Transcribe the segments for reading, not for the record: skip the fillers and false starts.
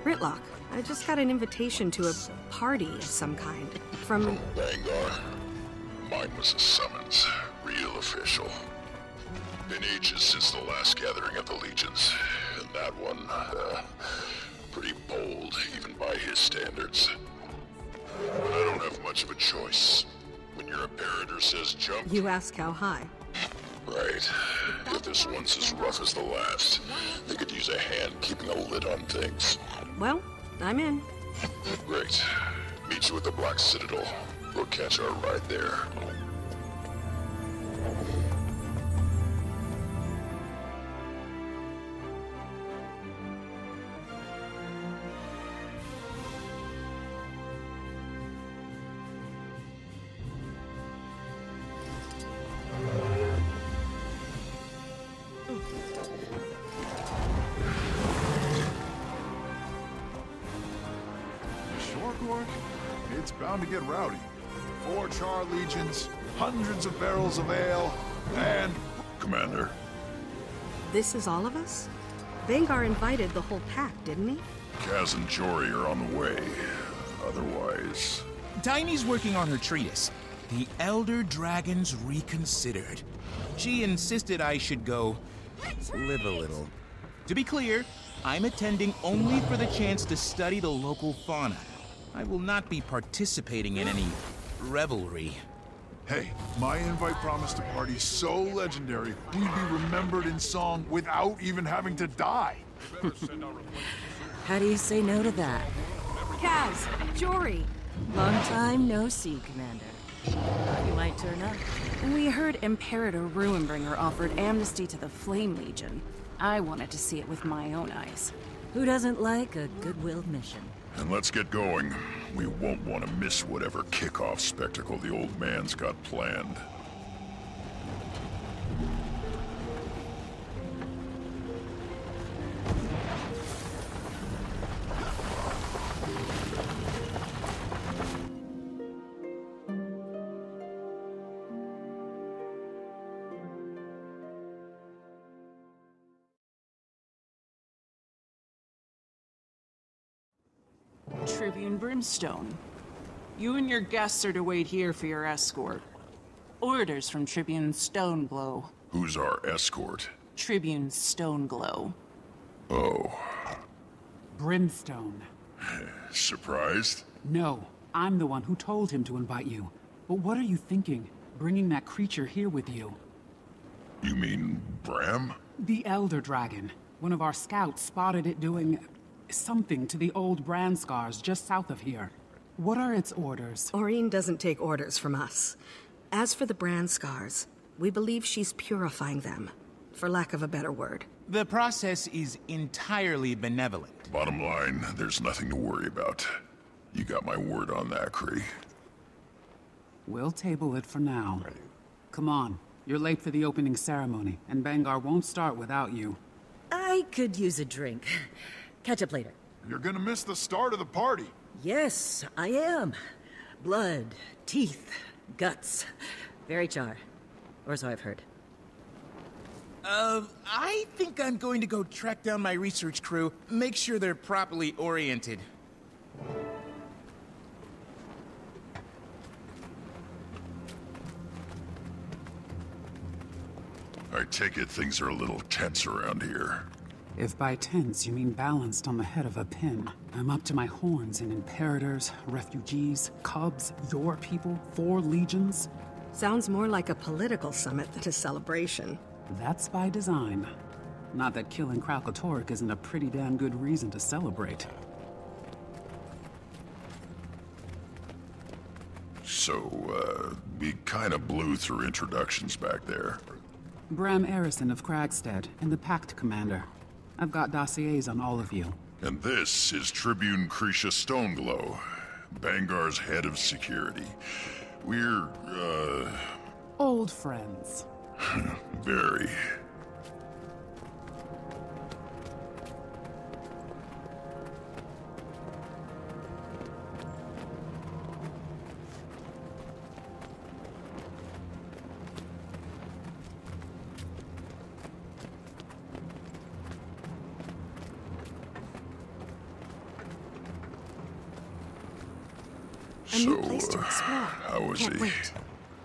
Gritlock. I just got an invitation to a party of some kind. From Vanguard. Mine was a summons. Real official. Been ages since the last gathering of the Legions. And that one, pretty bold, even by his standards. But I don't have much of a choice. When your Imperator says jump... You ask how high. Right. If this one's as rough as the last, they could use a hand keeping a lid on things. Well, I'm in. Great. Meet you at the Black Citadel. We'll catch our ride there. It's bound to get rowdy. 4 Char Legions, hundreds of barrels of ale, and... Commander. This is all of us? Vanguard invited the whole pack, didn't he? Kaz and Jory are on the way. Otherwise... Tiny's working on her treatise, The Elder Dragons Reconsidered. She insisted I should go... live a little. To be clear, I'm attending only for the chance to study the local fauna. I will not be participating in any revelry. Hey, my invite promised a party so legendary, we'd be remembered in song without even having to die. How do you say no to that? Kaz! Jory! Long time no see, Commander. Thought you might turn up. We heard Imperator Ruinbringer offered amnesty to the Flame Legion. I wanted to see it with my own eyes. Who doesn't like a goodwill mission? And let's get going. We won't want to miss whatever kickoff spectacle the old man's got planned. Tribune Brimstone. You and your guests are to wait here for your escort. Orders from Tribune Stoneglow. Who's our escort? Tribune Stoneglow. Oh. Brimstone. Surprised? No, I'm the one who told him to invite you. But what are you thinking, bringing that creature here with you? You mean Bram? The Elder Dragon. One of our scouts spotted it doing... something to the old brand scars just south of here. What are its orders? Aurene doesn't take orders from us. As for the brand scars, we believe she's purifying them, for lack of a better word. The process is entirely benevolent. Bottom line, there's nothing to worry about. You got my word on that, Kree. We'll table it for now. Come on, you're late for the opening ceremony, and Vanguard won't start without you. I could use a drink. Catch up later. You're gonna miss the start of the party. Yes, I am. Blood, teeth, guts. Very Char. Or so I've heard. I think I'm going to go track down my research crew, make sure they're properly oriented. I take it things are a little tense around here. If by tense you mean balanced on the head of a pin, I'm up to my horns in Imperators, refugees, cubs, your people, 4 legions. Sounds more like a political summit than a celebration. That's by design. Not that killing Kralkatorrik isn't a pretty damn good reason to celebrate. So, we kinda blew through introductions back there. Bram Arison of Kragstead and the Pact Commander. I've got dossiers on all of you. And this is Tribune Krisha Stoneglow, Vanguard's head of security. We're, Old friends. very. A new place to explore. How was Can't he? wait.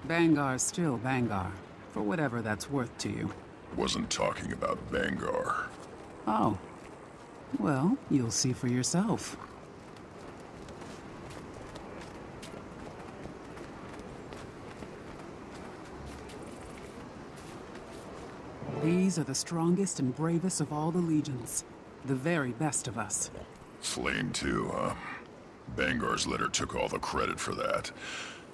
Bangar's still Bangar, for whatever that's worth to you. Wasn't talking about Bangar. Oh. Well, you'll see for yourself. These are the strongest and bravest of all the legions. The very best of us. Slain too, huh? Bangar's letter took all the credit for that.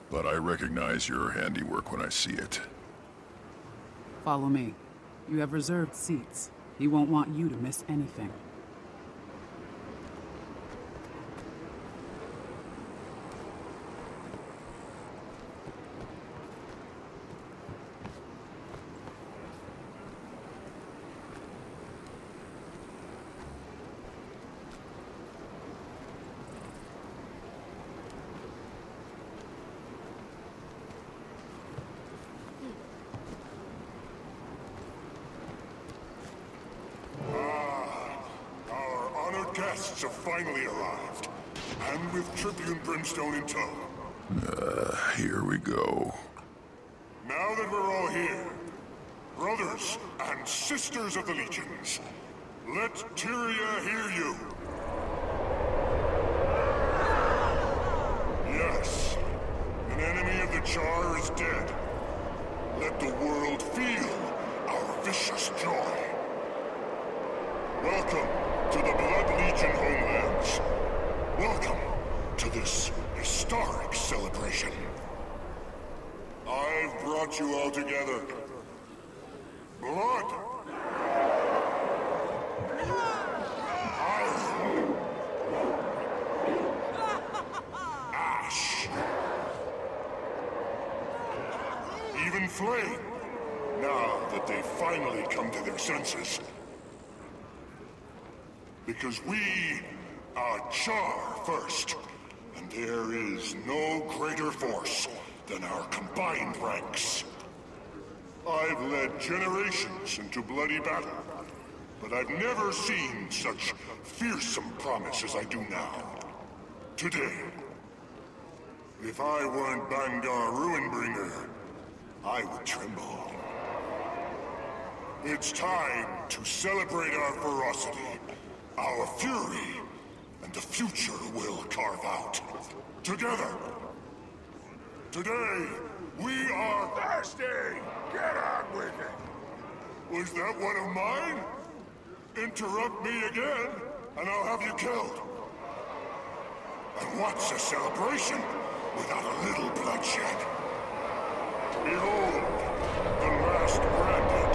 But I recognize your handiwork when I see it. Follow me. You have reserved seats. He won't want you to miss anything. Guests have finally arrived, and with Tribune Brimstone in tow. Here we go. Now that we're all here, brothers and sisters of the Legions, let Tyria hear you. Yes, an enemy of the Charr is dead. Let the world feel our vicious joy. Welcome to the Blood Legion homelands. Welcome to this historic celebration. I've brought you all together. Blood. Iron. Ash. Even flame. Now that they've finally come to their senses. Because we are Charr first, and there is no greater force than our combined ranks. I've led generations into bloody battle, but I've never seen such fearsome promise as I do now. Today. If I weren't Bangar Ruinbringer, I would tremble. It's time to celebrate our ferocity. Our fury, and the future we'll carve out. Together. Today, we are thirsty! Get on with it! Was that one of mine? Interrupt me again, and I'll have you killed. And what's a celebration without a little bloodshed? Behold, the last branded,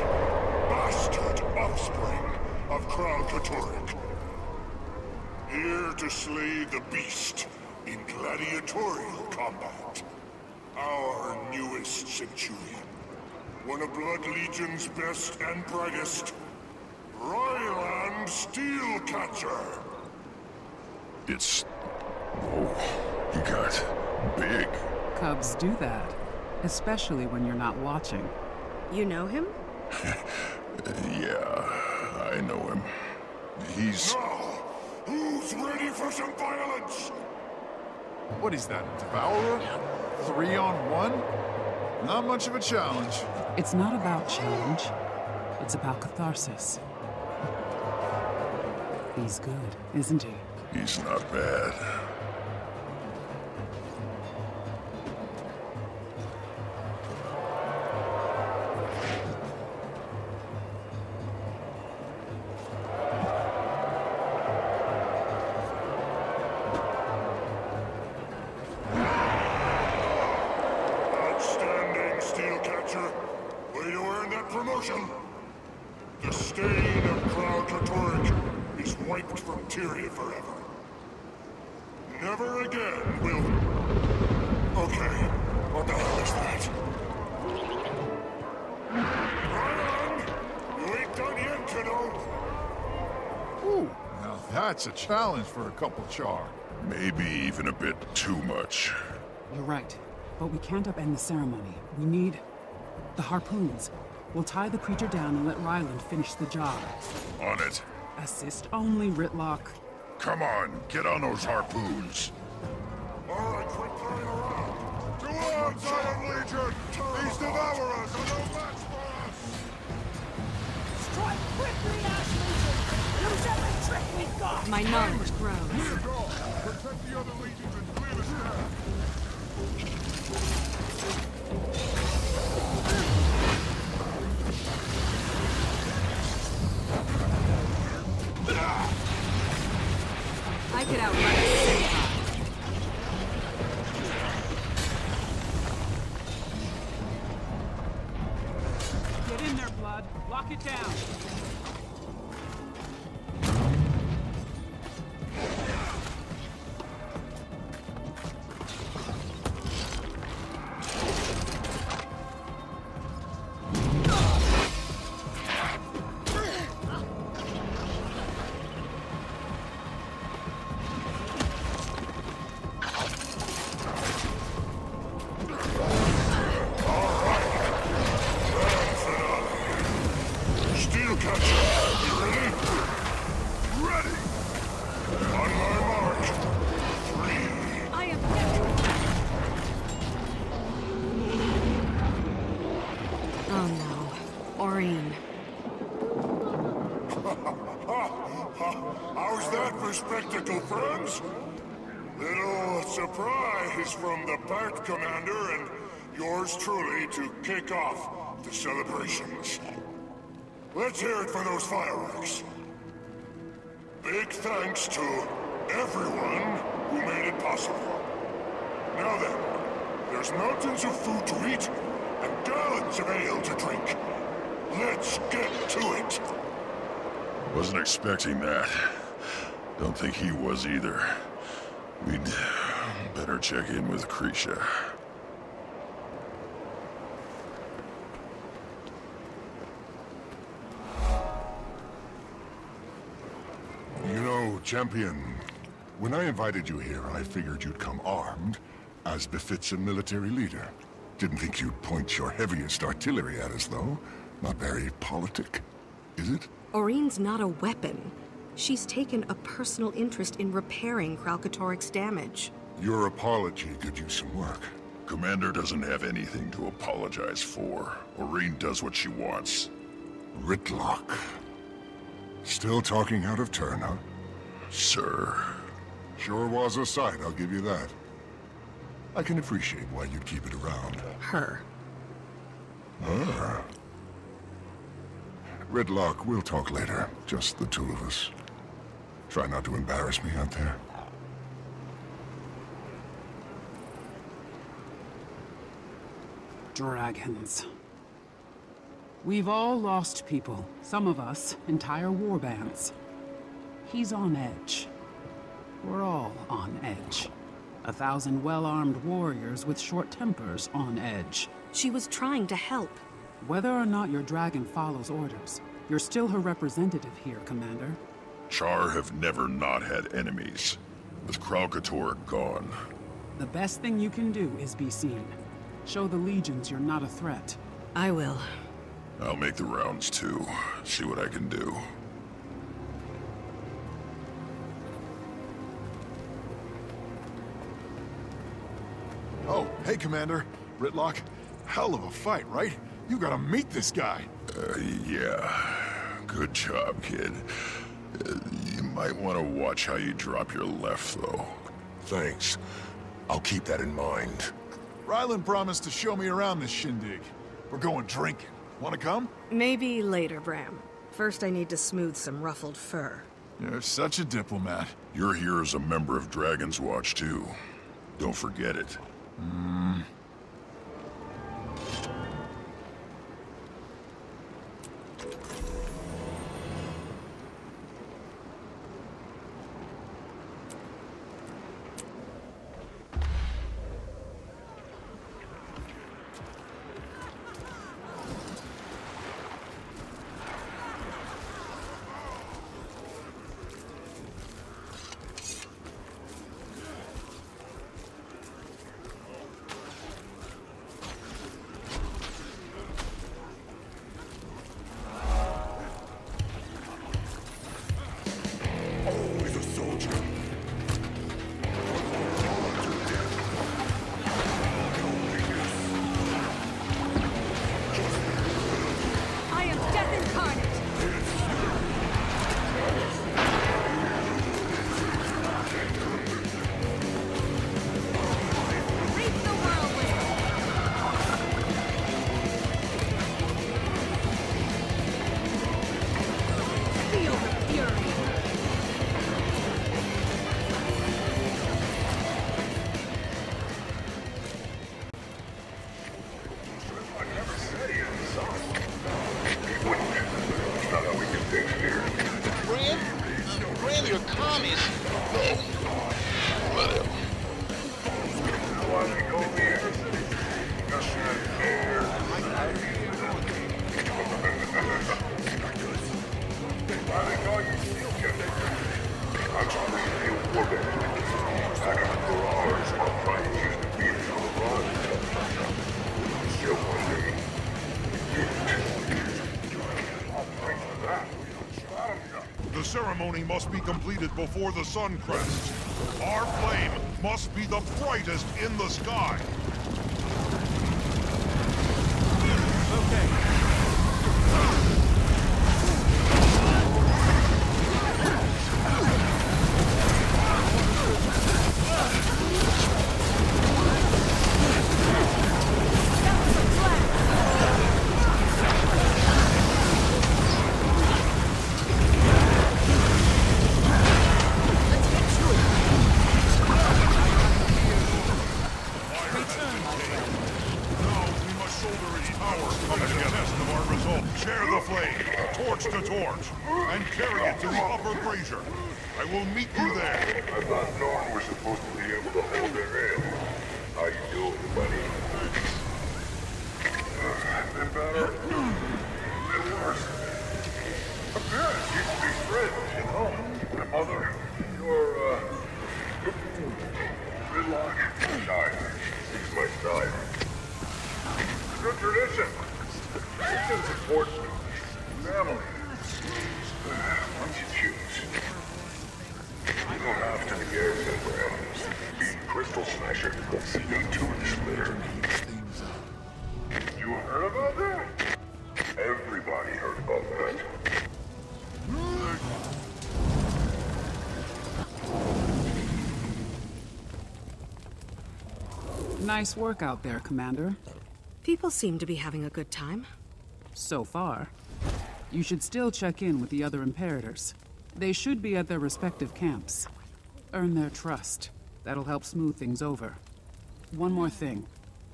bastard offspring of Crown Katorik. Here to slay the beast in gladiatorial combat. Our newest centurion. One of Blood Legion's best and brightest. Ryland Steelcatcher. It's... Oh, he got big. Cubs do that, especially when you're not watching. You know him? Yeah, I know him. He's... No! Who's ready for some violence? What is that, a Devourer? 3-on-1? Not much of a challenge. It's not about challenge. It's about catharsis. He's good, isn't he? He's not bad. Promotion. The stain of Crown Katorik is wiped from Tyria forever. Never again will... Okay, what the hell is that? Ryan! You ain't done yet, kiddo! Ooh, now that's a challenge for a couple Charr. Maybe even a bit too much. You're right, but we can't upend the ceremony. We need... the harpoons. We'll tie the creature down and let Ryland finish the job. On it. Assist only, Ritlock. Come on, get on those harpoons. All right, quick. knowledge grows. Protect the other legions and clear the staff. I could outrun a Centaur. Get in there, Blood. Lock it down. How's that for spectacle, friends? Little surprise from the Bat Commander and yours truly to kick off the celebrations. Let's hear it for those fireworks. Big thanks to everyone who made it possible. Now then, there's mountains of food to eat and gallons of ale to drink. Let's get to it. Wasn't expecting that. Don't think he was either. We'd better check in with Krisha. You know, Champion, when I invited you here, I figured you'd come armed, as befits a military leader. Didn't think you'd point your heaviest artillery at us, though. Not very politic, is it? Oreen's not a weapon. She's taken a personal interest in repairing Kralkatorrik's damage. Your apology could use some work. Commander doesn't have anything to apologize for. Oreen does what she wants. Rytlock. Still talking out of turn, huh? Sir. Sure was a sight, I'll give you that. I can appreciate why you'd keep it around. Her. Her? Rytlock, we'll talk later. Just the two of us. Try not to embarrass me out there. Dragons. We've all lost people. Some of us, entire warbands. He's on edge. We're all on edge. 1,000 well-armed warriors with short tempers on edge. She was trying to help. Whether or not your dragon follows orders, you're still her representative here, Commander. Char have never not had enemies. With Kralkatorrik gone. The best thing you can do is be seen. Show the legions you're not a threat. I will. I'll make the rounds too. See what I can do. Oh, hey, Commander. Rytlock. Hell of a fight, right? You gotta meet this guy. Yeah. Good job, kid. You might want to watch how you drop your left, though. Thanks. I'll keep that in mind. Rylan promised to show me around this shindig. We're going drinking. Wanna come? Maybe later, Bram. First I need to smooth some ruffled fur. You're such a diplomat. You're here as a member of Dragon's Watch, too. Don't forget it. ceremony must be completed before the sun crests. Our flame must be the brightest in the sky. Okay. I will meet you there. I thought Norn was supposed to be able to hold their aim. How you doing, buddy? Been better. Been worse. My parents used to be friends, you know. My mother, your, Gridlock, died. She's my side. Good tradition. Tradition's important. Family. Once you choose. You don't have to be Airson, Brad. Be Crystal Smasher. Be Tooth Splitter. You heard about that? Everybody heard about that. Nice work out there, Commander. People seem to be having a good time. So far. You should still check in with the other Imperators. They should be at their respective camps. Earn their trust. That'll help smooth things over. One more thing.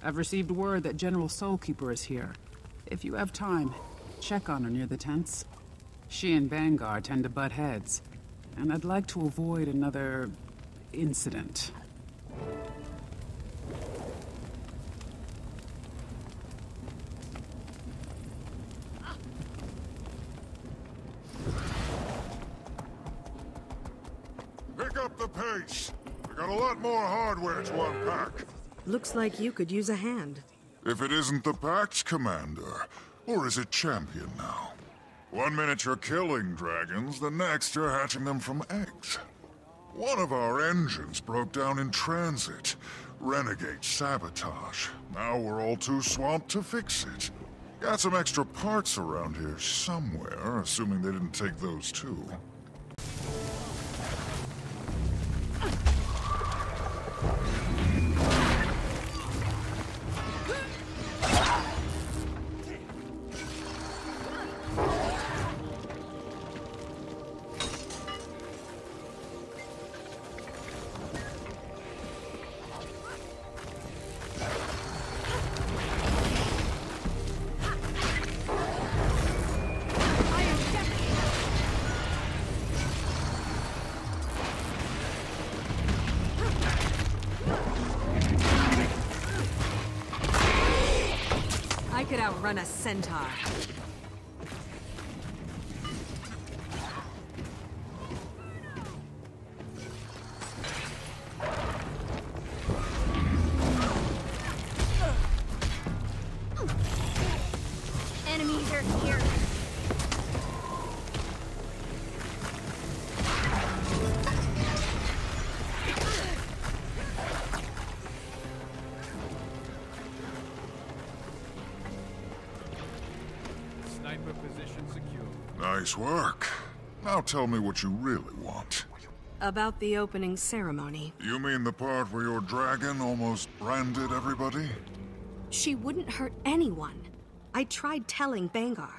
I've received word that General Soulkeeper is here. If you have time, check on her near the tents. She and Vanguard tend to butt heads, and I'd like to avoid another incident. Pick up the pace. We got a lot more hardware to unpack. Looks like you could use a hand. If it isn't the Pact, Commander, or is it Champion now? 1 minute you're killing dragons, the next you're hatching them from eggs. One of our engines broke down in transit. Renegade sabotage. Now we're all too swamped to fix it. Got some extra parts around here somewhere, assuming they didn't take those too. I could outrun a centaur. Enemies are here. Sniper position secure. Nice work. Now tell me what you really want. About the opening ceremony. You mean the part where your dragon almost branded everybody? She wouldn't hurt anyone. I tried telling Bangar.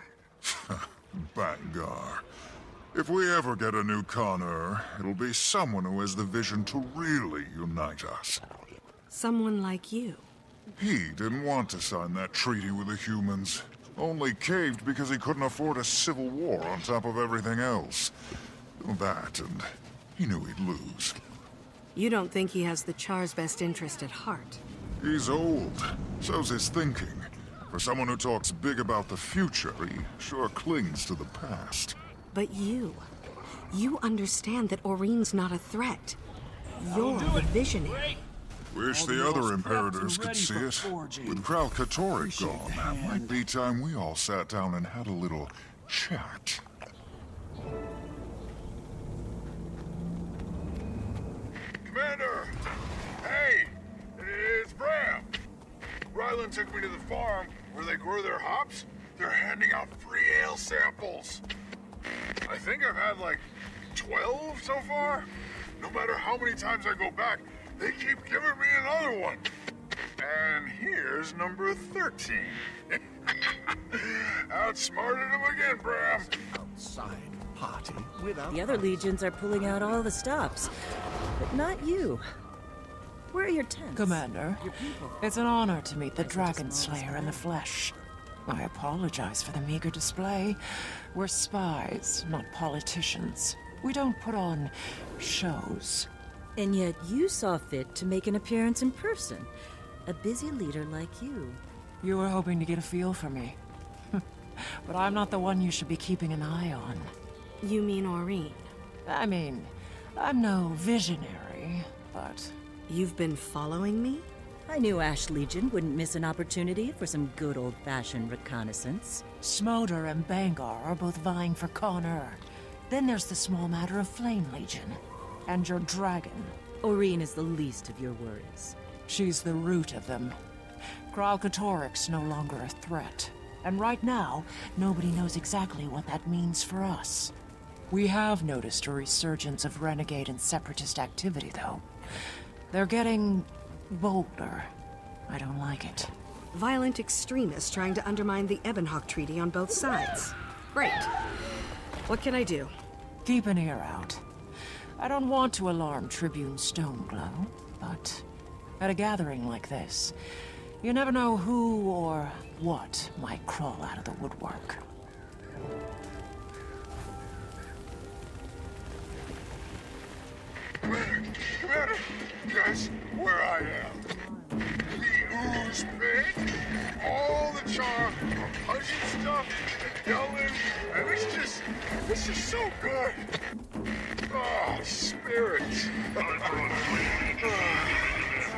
Bangar. If we ever get a new Connor, it'll be someone who has the vision to really unite us. Someone like you. He didn't want to sign that treaty with the humans. Only caved because he couldn't afford a civil war on top of everything else. That, and he knew he'd lose. You don't think he has the Char's best interest at heart? He's old. So's his thinking. For someone who talks big about the future, he sure clings to the past. But you understand that Oreen's not a threat. You're the visionary. Wish the other Imperators could see it. With Kral Katorik gone, might be time we all sat down and had a little chat. Violet took me to the farm where they grow their hops. They're handing out free ale samples. I think I've had like 12 so far. No matter how many times I go back, they keep giving me another one. And here's number 13. Outsmarted him again, Bram. Outside party without... The other legions are pulling out all the stops, but not you. Where are your tents? Commander, Your people. it's an honor to meet the Dragon Slayer in the flesh. I apologize for the meager display. We're spies, not politicians. We don't put on shows. And yet you saw fit to make an appearance in person. A busy leader like you. You were hoping to get a feel for me. But I'm not the one you should be keeping an eye on. You mean Aurene? I mean, I'm no visionary, but... You've been following me? I knew Ash Legion wouldn't miss an opportunity for some good old-fashioned reconnaissance. Smolder and Bangar are both vying for Connor. Then there's the small matter of Flame Legion. And your dragon. Aurene is the least of your worries. She's the root of them. Kralkatorik's no longer a threat. And right now, nobody knows exactly what that means for us. We have noticed a resurgence of renegade and separatist activity, though. They're getting bolder. I don't like it. Violent extremists trying to undermine the Ebonhawk Treaty on both sides. Great. What can I do? Keep an ear out. I don't want to alarm Tribune Stoneglow, but at a gathering like this, you never know who or what might crawl out of the woodwork. Commander, guess where I am? The ooze pit, all the charm, punching stuff, yelling, and it's just so good. Oh, spirit.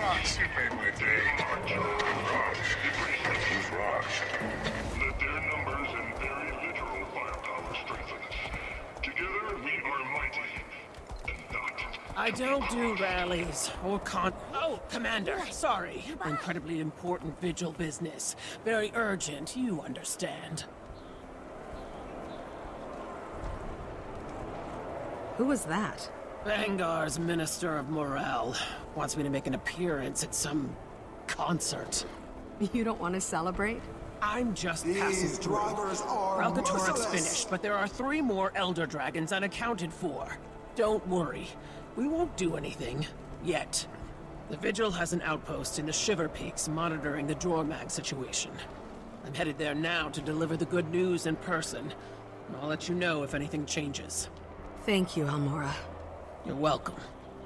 Rocks, you made my day. Rocks. Let their numbers and very literal firepower strengthen us. Together we are mighty. I don't do rallies or Oh, Commander, sorry. Incredibly important vigil business. Very urgent, you understand. Who was that? Bangar's Minister of Morale wants me to make an appearance at some concert. You don't want to celebrate? I'm just passing through. Kralkatorik's finished, but there are 3 more Elder Dragons unaccounted for. Don't worry. We won't do anything. Yet. The Vigil has an outpost in the Shiver Peaks monitoring the Jormag situation. I'm headed there now to deliver the good news in person. And I'll let you know if anything changes. Thank you, Almora. You're welcome.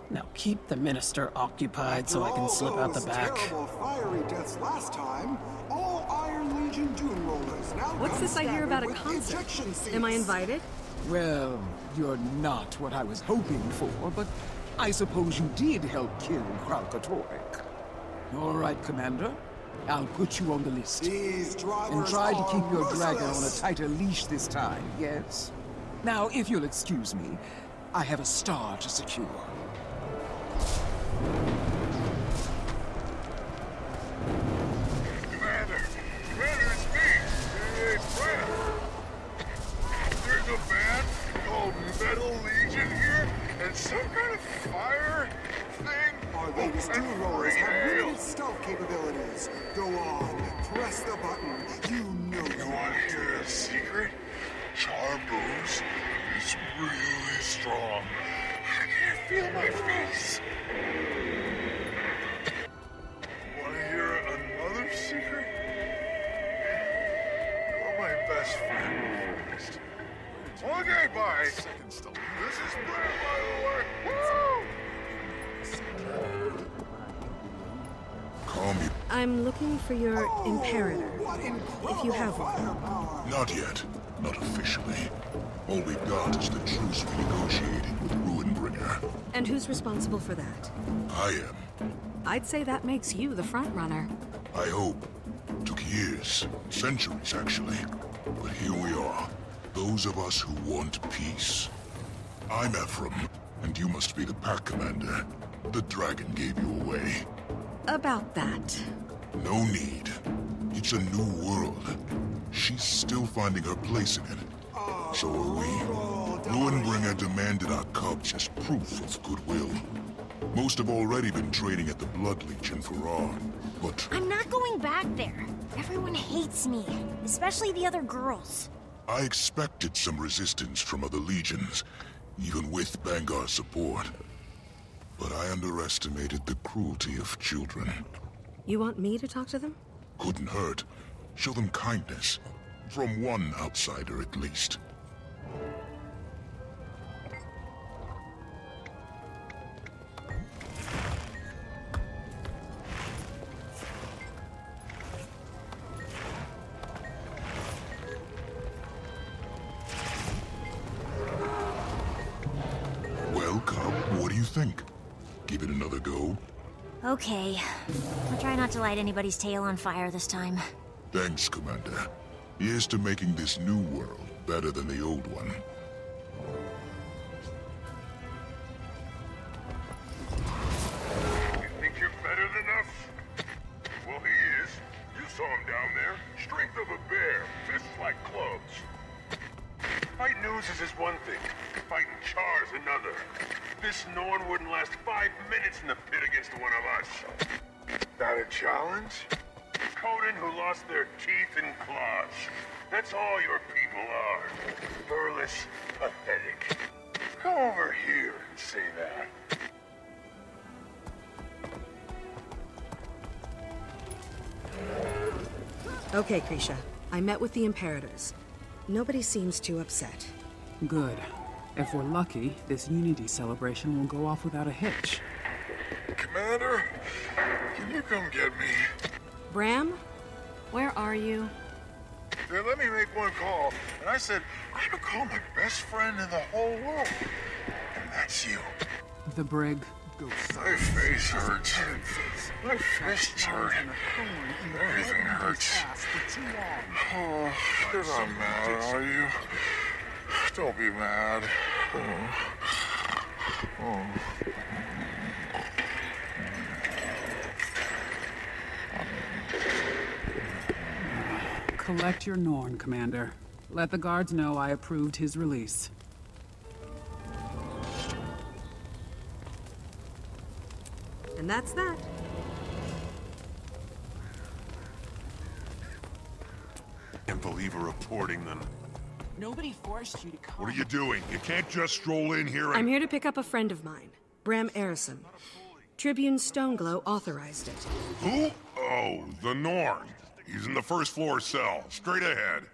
Now keep the Minister occupied so I can slip out the back. Terrible fiery deaths last time, all Iron Legion Dune Rollers now. What's this I hear about a concert? Am I invited? Well, you're not what I was hoping for, but I suppose you did help kill Kralkatorik. All right, Commander. I'll put you on the list. These drivers and try to keep your merciless. dragon on a tighter leash this time, yes? Now, if you'll excuse me, I have a star to secure. Commander, it's me. It's Bram. There's a band called Metal Legion here, and some kind of fire thing. Our latest Dune Rollers have limited stealth capabilities. Go on, press the button. You know You want to hear a secret? Charbooze is really strong. I can't feel my face. Want to hear another secret? You're my best friend first. Okay, bye. This is Brad, by the way. Woo! Call me. I'm looking for your Imperator, if you have one. Not yet. Not officially. All we've got is the truce we negotiated with Ruinbringer. And who's responsible for that? I am. I'd say that makes you the front runner. I hope. Took years. Centuries, actually. But here we are. Those of us who want peace. I'm Ephraim, and you must be the pack commander. The dragon gave you away. About that. No need. It's a new world. She's still finding her place in it. So are we. Ruinbringer demanded our cubs as proof of goodwill. Most have already been training at the Blood Legion for Arn, but... I'm not going back there. Everyone hates me, especially the other girls. I expected some resistance from other legions, even with Bangar's support. But I underestimated the cruelty of children. You want me to talk to them? Couldn't hurt. Show them kindness. From one outsider, at least. Well, Cub, what do you think? Give it another go? Okay. I'll try not to light anybody's tail on fire this time. Thanks, Commander. Here's to making this new world better than the old one. You think you're better than us? Well, he is. You saw him down there. Strength of a bear, fists like clubs. Fighting oozes is one thing. Fighting Char's another. This Norn wouldn't last 5 minutes in the pit against one of us. That a challenge? Conan who lost their teeth and claws. That's all your people are. Furless, pathetic. Come over here and say that. Okay, Krisha. I met with the Imperators. Nobody seems too upset. Good. If we're lucky, this Unity celebration will go off without a hitch. Commander, can you come get me? Bram? Where are you? They let me make one call, and I said, I'm gonna call my best friend in the whole world. And that's you. The brig. My face hurts. My fists hurt. Everything hurts. Oh, you're not mad, are you? Don't be mad. Oh. Collect your Norn, Commander. Let the guards know I approved his release. And that's that. Can't believe we're reporting them. Nobody forced you to come. What are you doing? You can't just stroll in here and... I'm here to pick up a friend of mine, Bram Arison. Tribune Stoneglow authorized it. Who? Oh, the Norn. He's in the first floor cell. Straight ahead.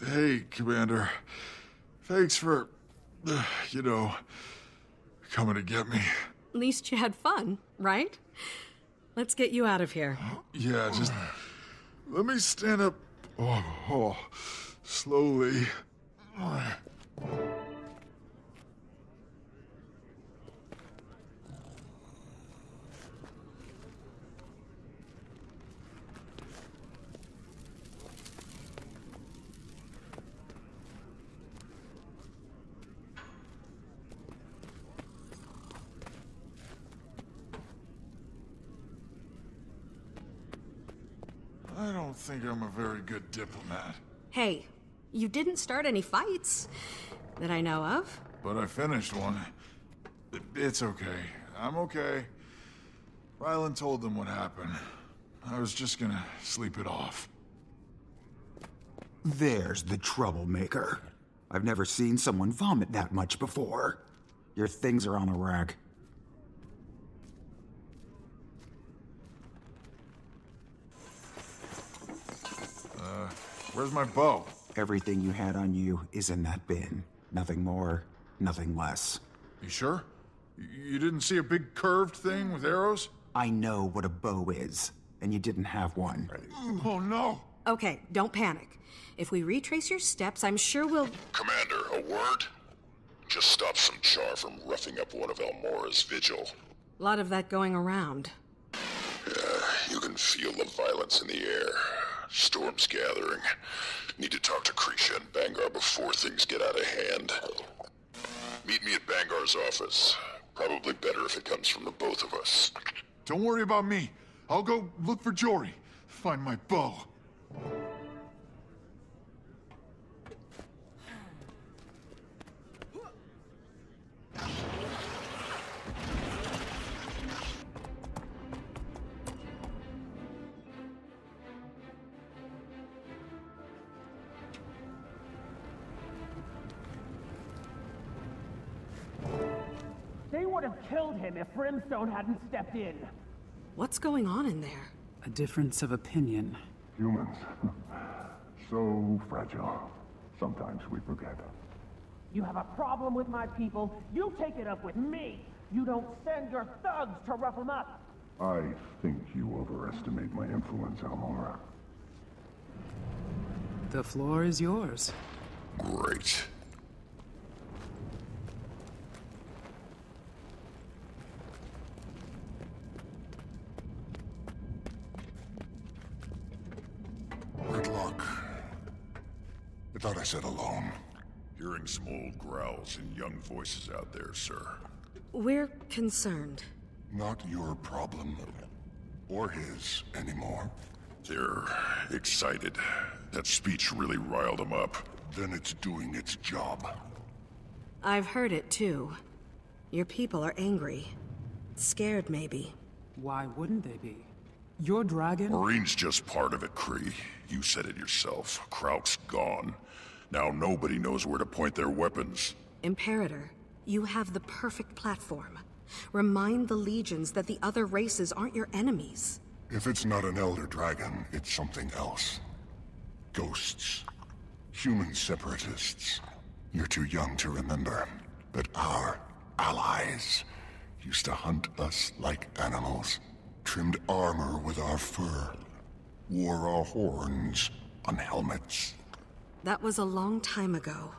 Hey, Commander. Thanks for, coming to get me. At least you had fun, right? Let's get you out of here. Yeah, just let me stand up. Oh, slowly. I don't think I'm a very good diplomat. Hey, you didn't start any fights that I know of. But I finished one. It's okay. I'm okay. Rylan told them what happened. I was just gonna sleep it off. There's the troublemaker. I've never seen someone vomit that much before. Your things are on a rack. Where's my bow? Everything you had on you is in that bin. Nothing more, nothing less. You sure? You didn't see a big curved thing with arrows? I know what a bow is, and you didn't have one. Oh, no. Okay, don't panic. If we retrace your steps, I'm sure we'll... Commander, a word? Just stop some Char from roughing up one of Elmora's vigil. A lot of that going around. Yeah, you can feel the violence in the air. Storm's gathering. Need to talk to Krisha and Bangar before things get out of hand. Meet me at Bangar's office. Probably better if it comes from the both of us. Don't worry about me. I'll go look for Jory. Find my bow. They would have killed him if Brimstone hadn't stepped in. What's going on in there? A difference of opinion. Humans. So fragile. Sometimes we forget. You have a problem with my people, you take it up with me. You don't send your thugs to rough them up. I think you overestimate my influence, Almora. The floor is yours. Great. Gridlock. I thought I said alone. Hearing some old growls and young voices out there, sir. We're concerned. Not your problem. Or his anymore. They're excited. That speech really riled them up. Then it's doing its job. I've heard it too. Your people are angry. Scared, maybe. Why wouldn't they be? Your dragon... Marine's just part of it, Kree. You said it yourself. Krauk's gone. Now nobody knows where to point their weapons. Imperator, you have the perfect platform. Remind the legions that the other races aren't your enemies. If it's not an Elder Dragon, it's something else. Ghosts. Human separatists. You're too young to remember. But our allies used to hunt us like animals. Trimmed armor with our fur. Wore our horns on helmets. That was a long time ago.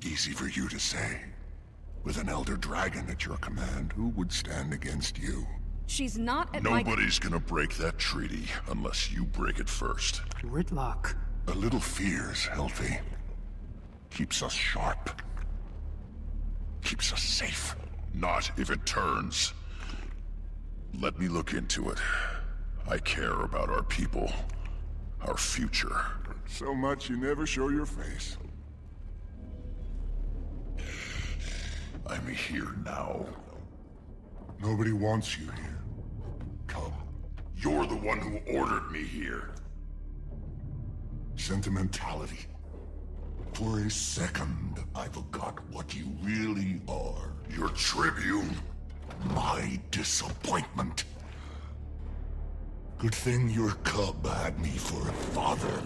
Easy for you to say. With an Elder Dragon at your command, who would stand against you? She's not at Nobody's gonna break that treaty unless you break it first. Gridlock. A little fear's healthy. Keeps us sharp. Keeps us safe. Not if it turns. Let me look into it. I care about our people. Our future. So much you never show your face. I'm here now. Nobody wants you here. Come. You're the one who ordered me here. Sentimentality. For a second, I forgot what you really are. Your tribune. My disappointment. Good thing your cub had me for a father.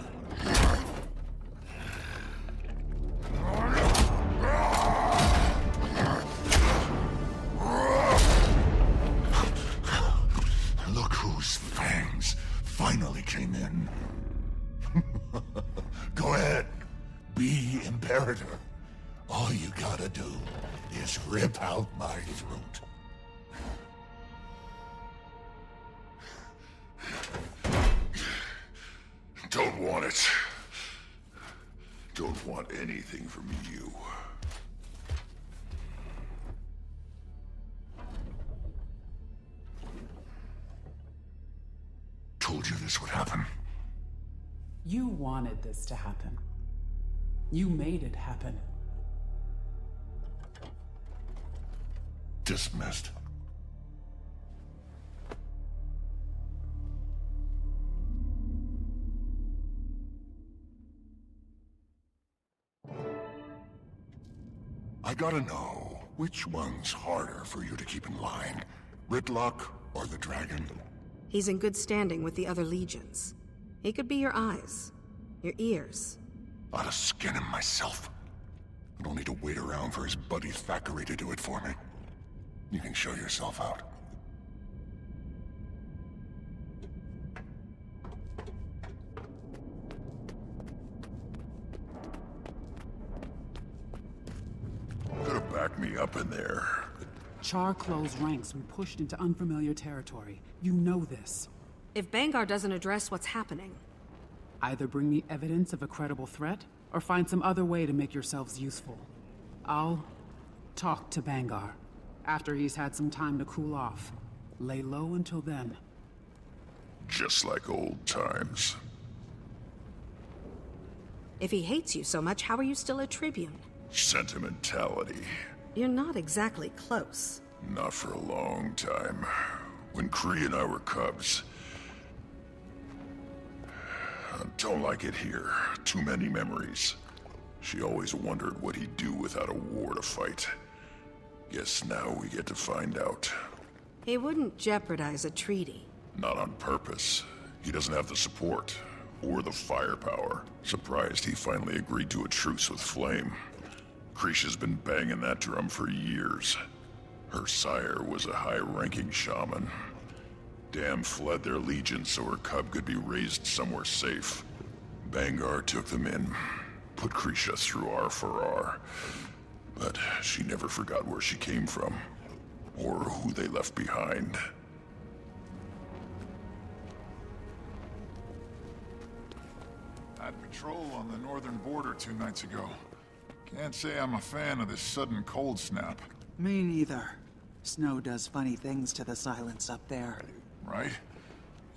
Look whose fangs finally came in. Go ahead. Be Imperator. All you gotta do is rip out my throat. Don't want it. Don't want anything from you. Told you this would happen. You wanted this to happen. You made it happen. Dismissed. I gotta know, which one's harder for you to keep in line? Gridlock or the dragon? He's in good standing with the other legions. He could be your eyes, your ears. Ought to skin him myself. I don't need to wait around for his buddy Thackeray to do it for me. You can show yourself out. Could have backed me up in there. Char closed ranks and pushed into unfamiliar territory. You know this. If Bangar doesn't address what's happening, Either bring me evidence of a credible threat, or find some other way to make yourselves useful. I'll talk to Bangar after he's had some time to cool off. Lay low until then. Just like old times. If he hates you so much, how are you still a Tribune? Sentimentality. You're not exactly close. Not for a long time. When Kree and I were cubs. I don't like it here. Too many memories. She always wondered what he'd do without a war to fight. Guess now we get to find out. He wouldn't jeopardize a treaty. Not on purpose. He doesn't have the support. Or the firepower. Surprised he finally agreed to a truce with Flame. Krisha's been banging that drum for years. Her sire was a high-ranking shaman. Dam fled their legion so her cub could be raised somewhere safe. Bangar took them in, put Krisha through R for R. But she never forgot where she came from, or who they left behind. Had patrol on the northern border 2 nights ago. Can't say I'm a fan of this sudden cold snap. Me neither. Snow does funny things to the silence up there. Right?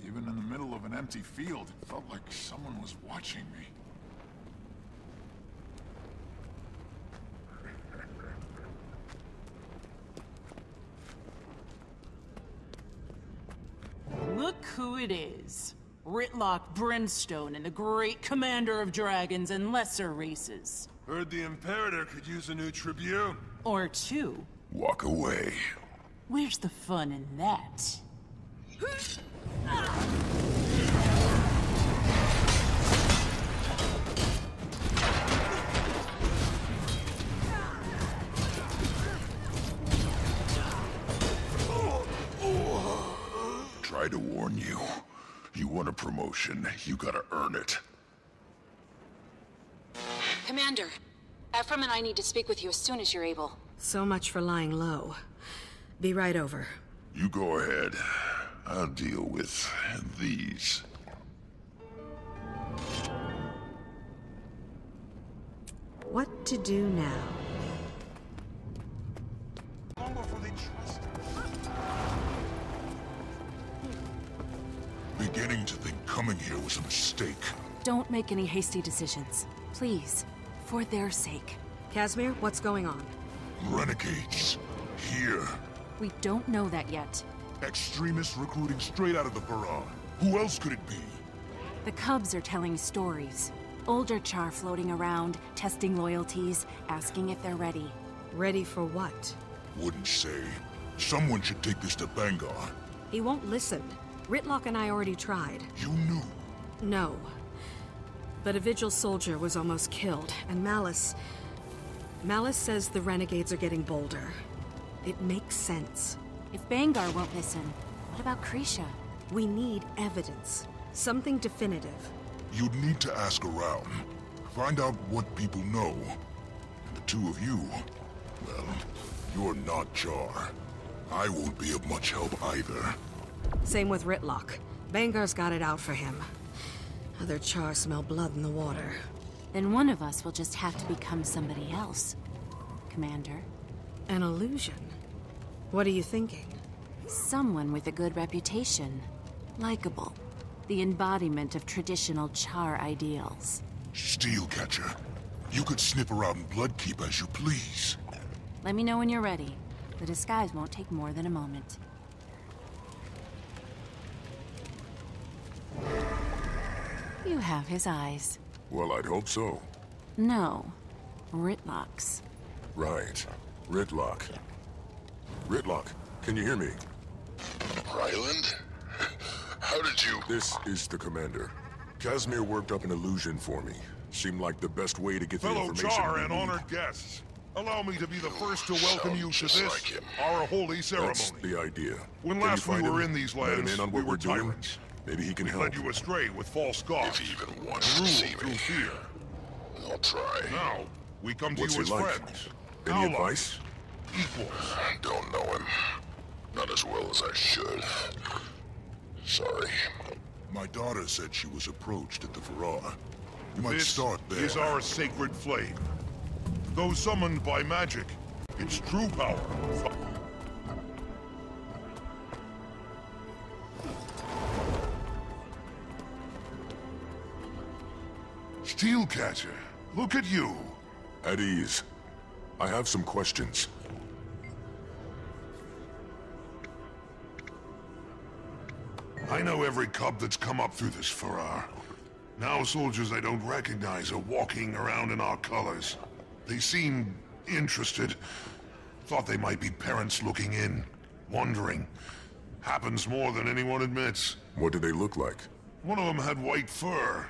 Even in the middle of an empty field, it felt like someone was watching me. Look who it is. Rytlock Brimstone and the great commander of dragons and lesser races. Heard the Imperator could use a new Tribune. Or two. Walk away. Where's the fun in that? Try to warn you. You want a promotion, you gotta earn it. Commander, Ephraim and I need to speak with you as soon as you're able. So much for lying low. Be right over. You go ahead. I'll deal with these. What to do now? Long before they trust Beginning to think coming here was a mistake. Don't make any hasty decisions. Please. For their sake. Casimir, what's going on? Renegades. Here. We don't know that yet. Extremists recruiting straight out of the Baran. Who else could it be? The Cubs are telling stories. Older Char floating around, testing loyalties, asking if they're ready. Ready for what? Wouldn't say. Someone should take this to Bangar. He won't listen. Rytlock and I already tried. You knew? No. But a Vigil soldier was almost killed, and Malice says the renegades are getting bolder. It makes sense. If Bangar won't listen, what about Krisha? We need evidence. Something definitive. You'd need to ask around. Find out what people know. And the two of you, well, you're not Char. I won't be of much help either. Same with Rytlock. Bangar's got it out for him. Other Char smell blood in the water. Then one of us will just have to become somebody else, Commander. An illusion? What are you thinking? Someone with a good reputation. Likeable. The embodiment of traditional Char ideals. Steelcatcher. You could snip around Bloodkeep as you please. Let me know when you're ready. The disguise won't take more than a moment. You have his eyes. Well, I'd hope so. No. Rytlock's. Right. Rytlock. Rytlock, can you hear me? Ryland? How did you... This is the commander. Casimir worked up an illusion for me. Seemed like the best way to get the Fellow information Char we and need. honored guests, allow me to be the first to welcome you to this, like our holy ceremony. That's the idea. When Can last you we find were him? in these Let him lands, in on we what were we're doing? tyrants. Maybe he can We help. led you astray with false gods. If he even wants to Ruled see through me. fear. I'll try. Now, we come to What's you he as like? friends. Any allies, advice? Equals. Don't know him. Not as well as I should. Sorry. My daughter said she was approached at the Farrar. You might This start there. is our sacred flame. Though summoned by magic, its true power... Steelcatcher, look at you. At ease. I have some questions. I know every cub that's come up through this Farrar. Now soldiers I don't recognize are walking around in our colors. They seem interested. Thought they might be parents looking in, wondering. Happens more than anyone admits. What do they look like? One of them had white fur,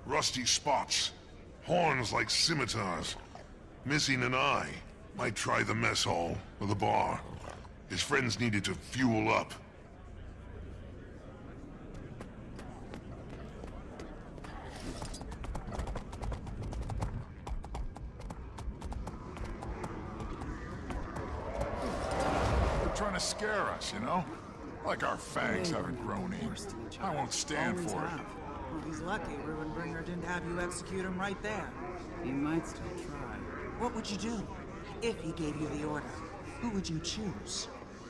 rusty spots, horns like scimitars, missing an eye. Might try the mess hall or the bar. His friends needed to fuel up. They're trying to scare us, you know? Like our fangs haven't grown in. I won't stand Always for it. have. Well, he's lucky Ruinbringer didn't have you execute him right there. He might still try. What would you do? If he gave you the order, who would you choose?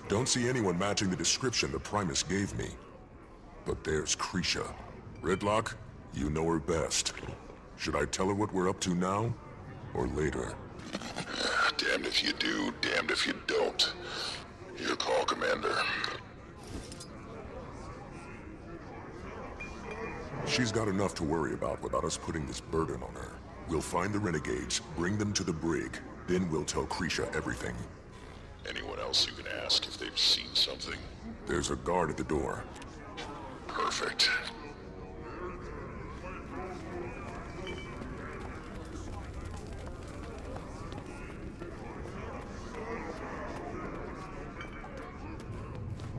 Don't see anyone matching the description the Primus gave me. But there's Krisha. Redlock, you know her best. Should I tell her what we're up to now? Or later? Damned if you do, damned if you don't. Your call, Commander. She's got enough to worry about without us putting this burden on her. We'll find the renegades, bring them to the brig, then we'll tell Krisha everything. Anyone else you can ask if they've seen something? There's a guard at the door. Perfect.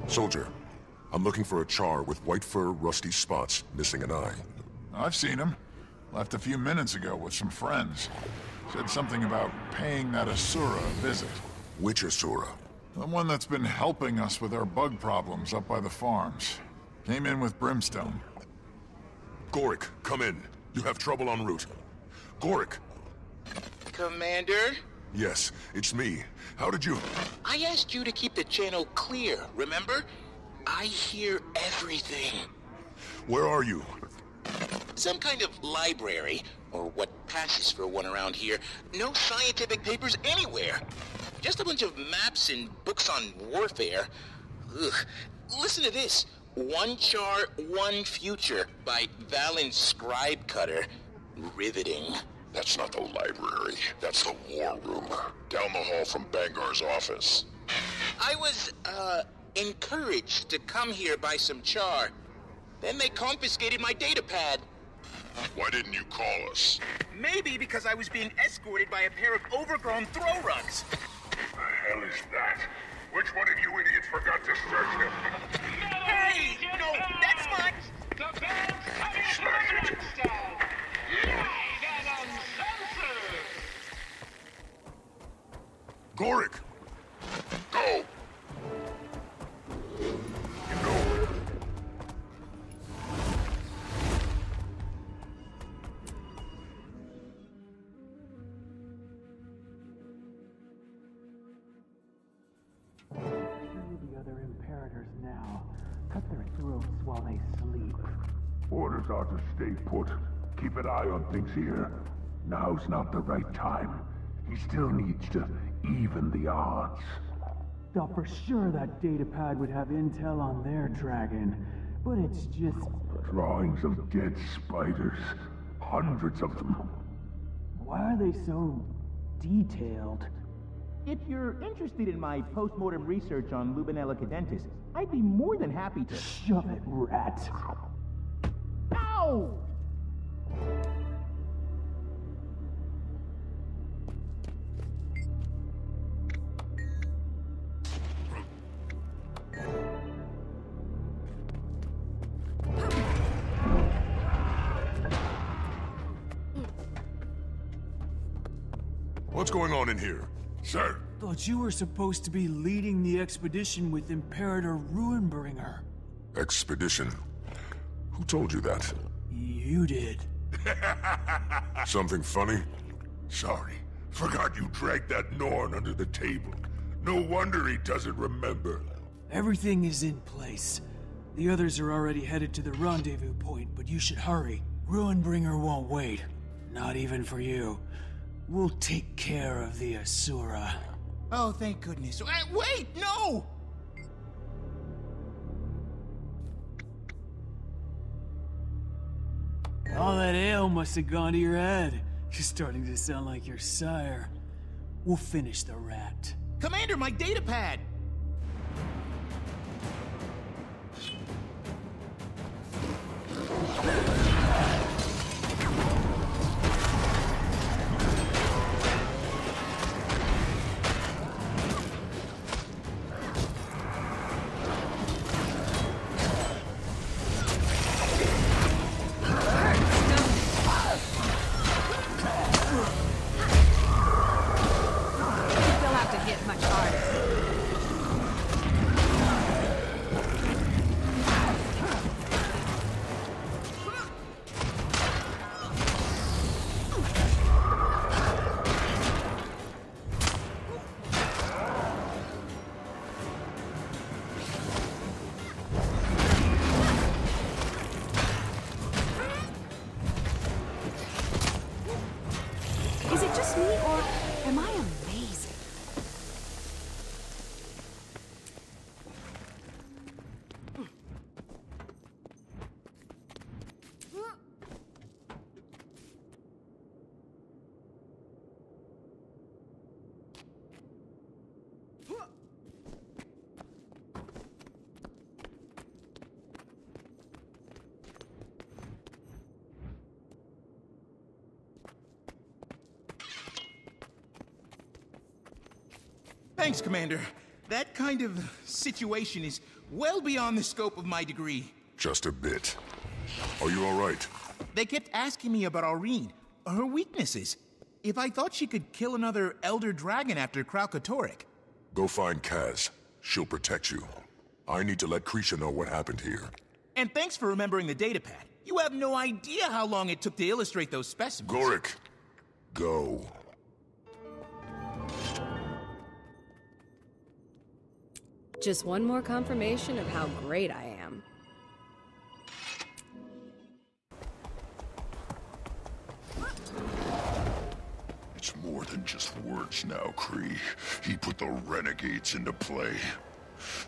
Soldier, I'm looking for a char with white fur, rusty spots, missing an eye. I've seen him. Left a few minutes ago with some friends. Said something about paying that Asura a visit. Which Asura? The one that's been helping us with our bug problems up by the farms. Came in with Brimstone. Gorik, come in. You have trouble en route. Gorik! Commander? Yes, it's me. How did you... I asked you to keep the channel clear, remember? I hear everything. Where are you? Some kind of library, or what passes for one around here. No scientific papers anywhere. Just a bunch of maps and books on warfare. Ugh. Listen to this. One Char, One Future by Valen Scribecutter. Riveting. That's not the library. That's the war room. Down the hall from Bangar's office. I was, encouraged to come here by some Char. Then they confiscated my datapad. Why didn't you call us? Maybe because I was being escorted by a pair of overgrown throw rugs. The hell is that? Which one of you idiots forgot to search him? Hey! No, that's mine! Smash it! Gorik! Go! The other Imperators now. Cut their throats while they sleep. Orders are to stay put. Keep an eye on things here. Now's not the right time. He still needs to even the odds. Thought for sure that datapad would have intel on their dragon, but it's just... Drawings of dead spiders. Hundreds of them. Why are they so detailed? If you're interested in my post-mortem research on Lubinella cadentis, I'd be more than happy to... Shove it, rat. Ow! What's going on in here? Sir! Thought you were supposed to be leading the expedition with Imperator Ruinbringer. Expedition? Who told you that? You did. Something funny? Sorry. Forgot you dragged that Norn under the table. No wonder he doesn't remember. Everything is in place. The others are already headed to the rendezvous point, but you should hurry. Ruinbringer won't wait. Not even for you. We'll take care of the Asura. Oh, thank goodness. Wait, no! All that ale must have gone to your head. You're starting to sound like your sire. We'll finish the rat. Commander, my datapad! Is it just me, or am I amazing? Thanks, Commander. That kind of situation is well beyond the scope of my degree. Just a bit. Are you all right? They kept asking me about Aurene, her weaknesses. If I thought she could kill another Elder Dragon after Kralkatorrik. Go find Kaz. She'll protect you. I need to let Krisha know what happened here. And thanks for remembering the datapad. You have no idea how long it took to illustrate those specimens. Gorik, go. Just one more confirmation of how great I am. It's more than just words now, Kree. He put the renegades into play.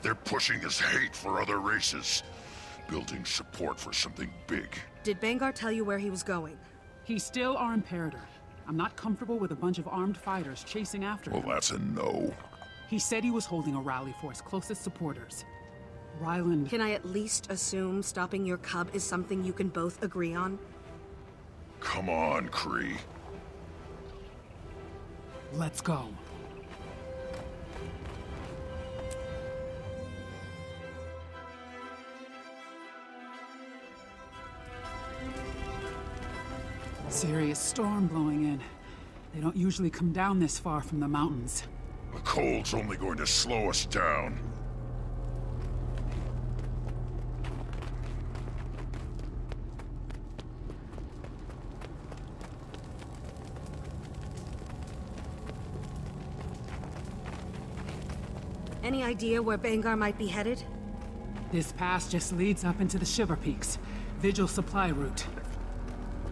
They're pushing his hate for other races, building support for something big. Did Bangar tell you where he was going? He's still our Imperator. I'm not comfortable with a bunch of armed fighters chasing after him. Well, that's a no. He said he was holding a rally for his closest supporters. Ryland... Can I at least assume stopping your cub is something you can both agree on? Come on, Kree. Let's go. Serious storm blowing in. They don't usually come down this far from the mountains. The cold's only going to slow us down. Any idea where Bangar might be headed? This pass just leads up into the Shiver Peaks. Vigil supply route.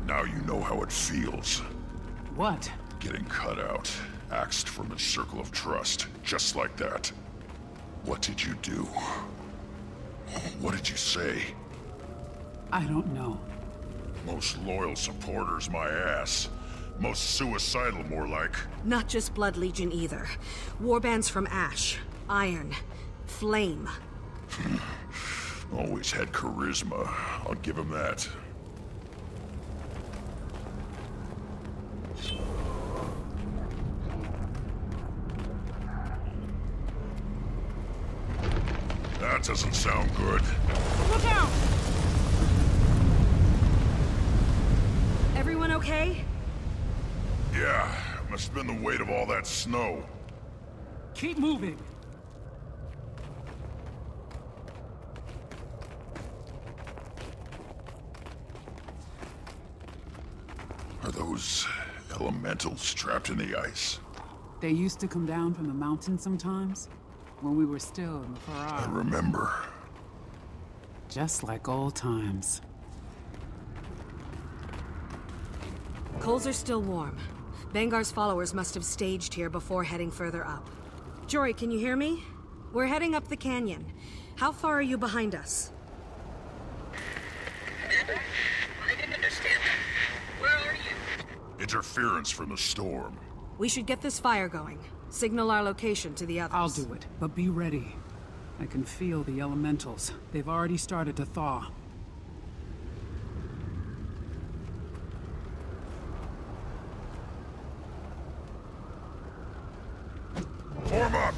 Now you know how it feels. What? Getting cut out. Axed from his circle of trust. Just like that. What did you do? What did you say? I don't know. Most loyal supporters, my ass. Most suicidal, more like. Not just Blood Legion either. Warbands from Ash, Iron, Flame. Always had charisma. I'll give him that. That doesn't sound good. Look out! Everyone okay? Yeah, must have been the weight of all that snow. Keep moving. Are those elementals trapped in the ice? They used to come down from the mountain sometimes, when we were still in the Farah. I remember. Just like old times. Coals are still warm. Bangar's followers must have staged here before heading further up. Jory, can you hear me? We're heading up the canyon. How far are you behind us? Commander, I didn't understand that. Where are you? Interference from the storm. We should get this fire going. Signal our location to the others. I'll do it, but be ready. I can feel the elementals. They've already started to thaw. Form up!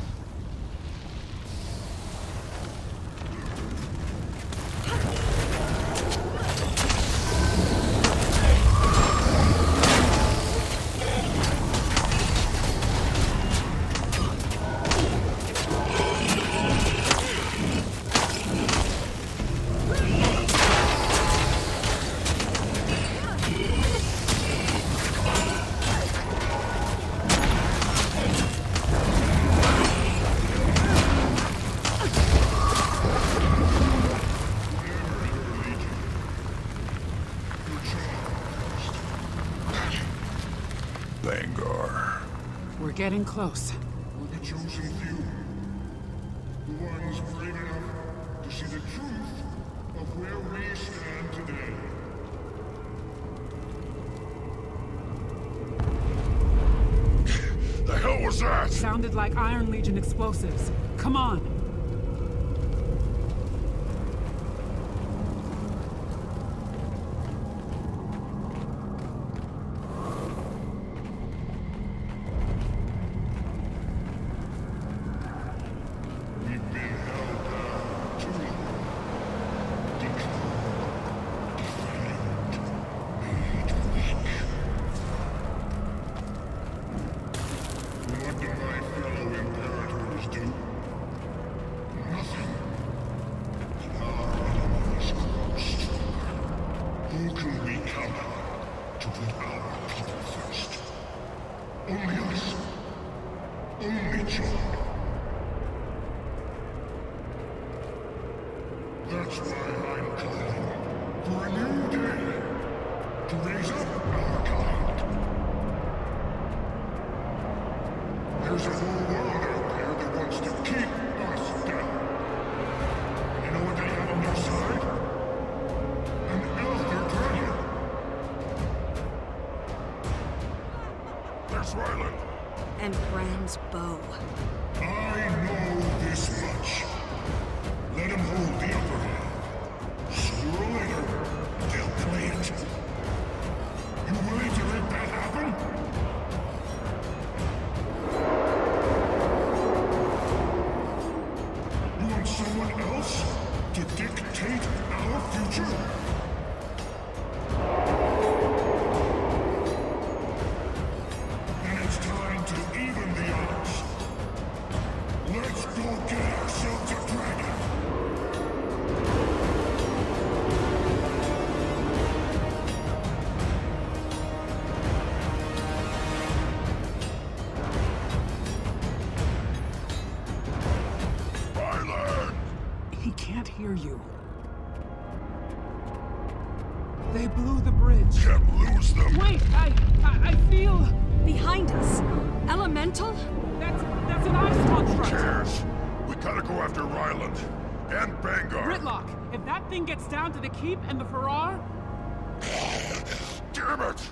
Bangar. We're getting close. The chosen few. The ones brave enough to see the truth of where we stand today. The hell was that? Sounded like Iron Legion explosives. Come on. That's why I'm calling for a new day to raise up our kind. There's a whole world out there that wants to keep us down. And you know what they have on their side? An Elder Dragon. There's Ryland. And Bram's bow. I know this much. Let him hold the upper hand. Sooner or later, they'll play it. You willing to let that happen? You want someone else to dictate our future? Then it's time to even the odds. Let's go get ourselves a dragon. He can't hear you. They blew the bridge. Can't lose them. Wait, I feel... Behind us. Elemental? That's an ice construct. Cheers. We gotta go after Ryland. And Bangar. Gridlock, if that thing gets down to the Keep and the Farrar... Damn it!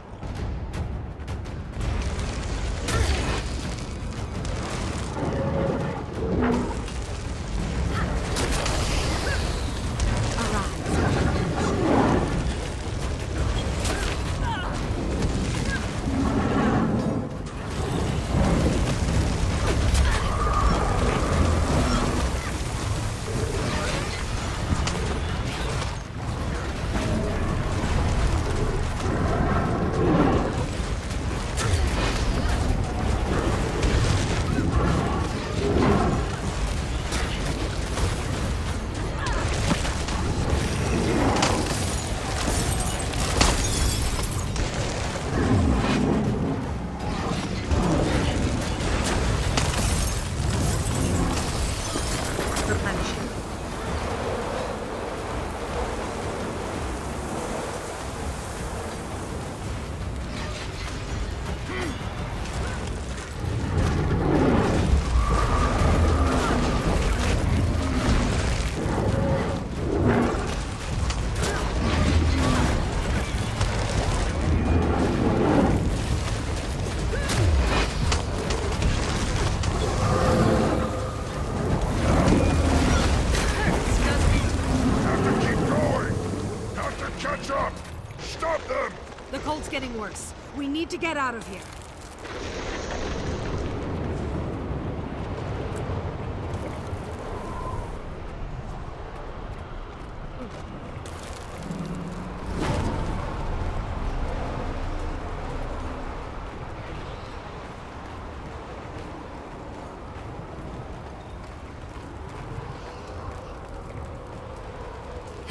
need to get out of here.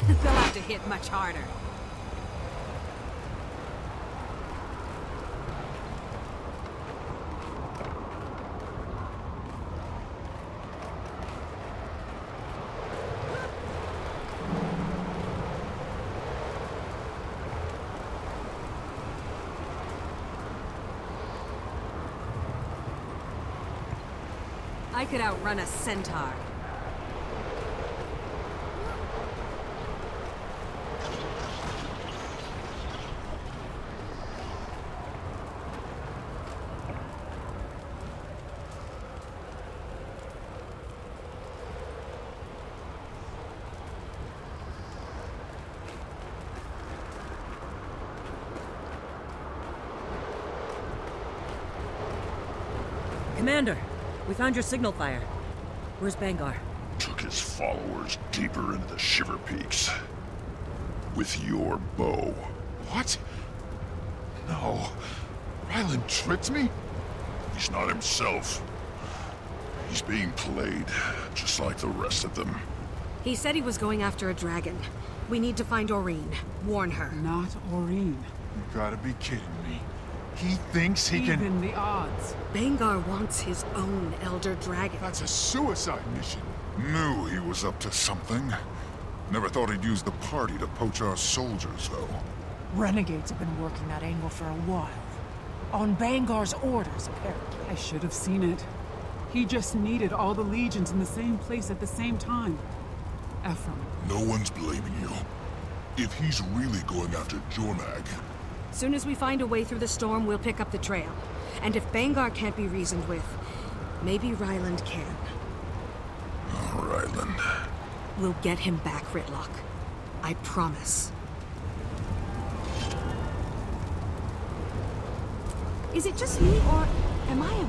They'll have to hit much harder. I could outrun a centaur. Commander, we found your signal fire. Where's Bangar? Took his followers deeper into the Shiver Peaks. With your bow. What? No. Ryland tricked me? He's not himself. He's being played, just like the rest of them. He said he was going after a dragon. We need to find Aurene. Warn her. Not Aurene. You gotta be kidding me. He thinks he can... Even the odds. Bangar wants his own Elder Dragon. That's a suicide mission. Knew he was up to something. Never thought he'd use the party to poach our soldiers, though. Renegades have been working that angle for a while. On Bangar's orders, apparently. I should have seen it. He just needed all the legions in the same place at the same time. Ephraim. No one's blaming you. If he's really going after Jormag... Soon as we find a way through the storm, we'll pick up the trail. And if Bangar can't be reasoned with, maybe Ryland can. Oh, Ryland. We'll get him back, Rytlock. I promise. Is it just me, or am I a